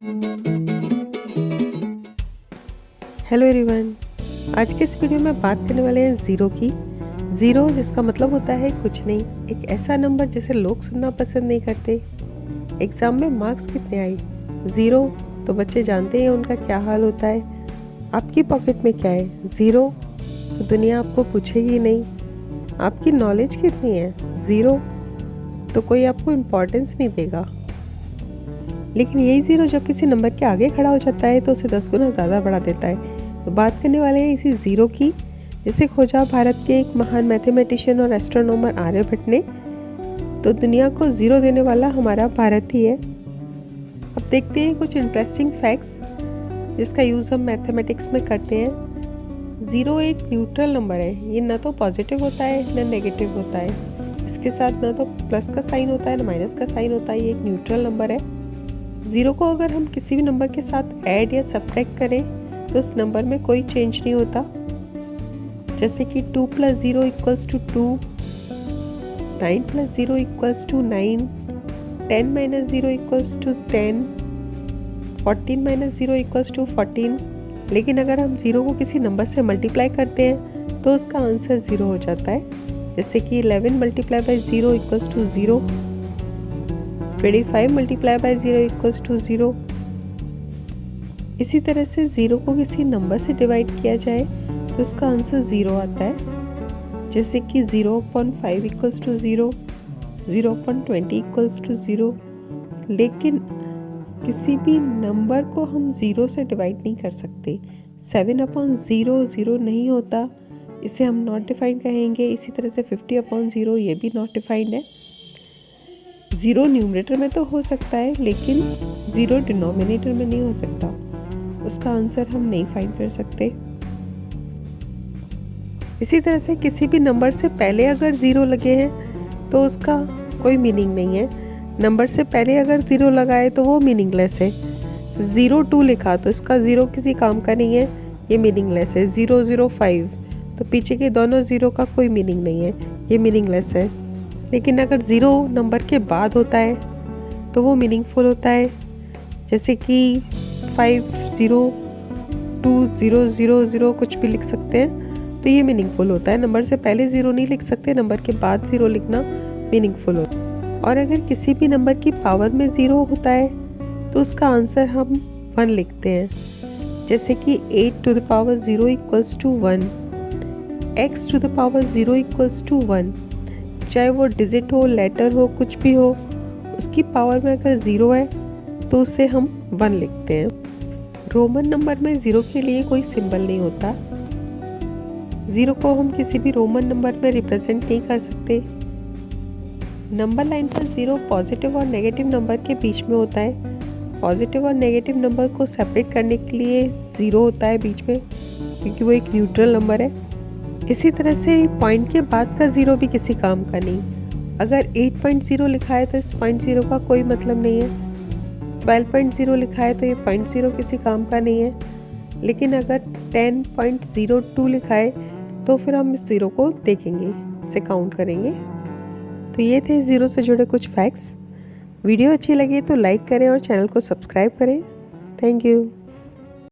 Hello everyone, आज के इस वीडियो में बात करने वाले हैं ज़ीरो की। ज़ीरो जिसका मतलब होता है कुछ नहीं, एक ऐसा नंबर जिसे लोग सुनना पसंद नहीं करते। एग्ज़ाम में मार्क्स कितने आए? ज़ीरो। तो बच्चे जानते हैं उनका क्या हाल होता है। आपकी पॉकेट में क्या है? ज़ीरो। तो दुनिया आपको पूछेगी नहीं। आपकी नॉलेज कितनी है? ज़ीरो। तो कोई आपको इम्पोर्टेंस नहीं देगा। लेकिन यही ज़ीरो जब किसी नंबर के आगे खड़ा हो जाता है तो उसे 10 गुना ज़्यादा बढ़ा देता है। तो बात करने वाले हैं इसी ज़ीरो की, जिसे खोजा भारत के एक महान मैथमेटिशियन और एस्ट्रोनॉमर आर्यभट्ट ने। तो दुनिया को ज़ीरो देने वाला हमारा भारत ही है। अब देखते हैं कुछ इंटरेस्टिंग फैक्ट्स जिसका यूज़ हम मैथमेटिक्स में करते हैं। ज़ीरो एक न्यूट्रल नंबर है। ये ना तो पॉजिटिव होता है ना नेगेटिव होता है। इसके साथ ना तो प्लस का साइन होता है ना माइनस का साइन होता है। ये एक न्यूट्रल नंबर है। ज़ीरो को अगर हम किसी भी नंबर के साथ ऐड या सब्ट्रैक्ट करें तो उस नंबर में कोई चेंज नहीं होता। जैसे कि 2 + 0 = 2, 9 + 0 = 9, 10 - 0 = 10, 14 - 0 = 14। लेकिन अगर हम ज़ीरो को किसी नंबर से मल्टीप्लाई करते हैं तो उसका आंसर ज़ीरो हो जाता है। जैसे कि 11 × 0 = 0, 25 × 0 = 0। इसी तरह से ज़ीरो को किसी नंबर से डिवाइड किया जाए तो उसका आंसर ज़ीरो आता है। जैसे कि 0/5 = 0, 0/20 = 0। लेकिन किसी भी नंबर को हम ज़ीरो से डिवाइड नहीं कर सकते। 7/0 ज़ीरो नहीं होता, इसे हम नॉट डिफाइंड कहेंगे। इसी तरह से 50/0 ये भी नॉट डिफाइंड है। ज़ीरो न्यूमरेटर में तो हो सकता है लेकिन ज़ीरो डिनोमिनेटर में नहीं हो सकता। उसका आंसर हम नहीं फाइंड कर सकते। इसी तरह से किसी भी नंबर से पहले अगर ज़ीरो लगे हैं तो उसका कोई मीनिंग नहीं है। नंबर से पहले अगर ज़ीरो लगाए तो वो मीनिंगलेस है। 02 लिखा तो इसका ज़ीरो किसी काम का नहीं है, ये मीनिंगलेस है। 005 तो पीछे के दोनों ज़ीरो का कोई मीनिंग नहीं है, ये मीनिंगलेस है। लेकिन अगर ज़ीरो नंबर के बाद होता है तो वो मीनिंगफुल होता है। जैसे कि 502000 कुछ भी लिख सकते हैं तो ये मीनिंगफुल होता है। नंबर से पहले ज़ीरो नहीं लिख सकते, नंबर के बाद ज़ीरो लिखना मीनिंगफुल होता है। और अगर किसी भी नंबर की पावर में ज़ीरो होता है तो उसका आंसर हम 1 लिखते हैं। जैसे कि 8⁻0 = 1, x⁻0 = 1। चाहे वो डिजिट हो, लेटर हो, कुछ भी हो, उसकी पावर में अगर ज़ीरो है तो उसे हम 1 लिखते हैं। रोमन नंबर में ज़ीरो के लिए कोई सिंबल नहीं होता। ज़ीरो को हम किसी भी रोमन नंबर में रिप्रेजेंट नहीं कर सकते। नंबर लाइन पर ज़ीरो पॉजिटिव और नेगेटिव नंबर के बीच में होता है। पॉजिटिव और नेगेटिव नंबर को सेपरेट करने के लिए ज़ीरो होता है बीच में, क्योंकि वो एक न्यूट्रल नंबर है। इसी तरह से पॉइंट के बाद का ज़ीरो भी किसी काम का नहीं। अगर 8.0 लिखा है तो इस 0.0 का कोई मतलब नहीं है। 12.0 लिखा है तो ये 0.0 किसी काम का नहीं है। लेकिन अगर 10.02 लिखा है तो फिर हम इस ज़ीरो को देखेंगे, इसे काउंट करेंगे। तो ये थे ज़ीरो से जुड़े कुछ फैक्ट्स। वीडियो अच्छी लगी तो लाइक करें और चैनल को सब्सक्राइब करें। Thank you.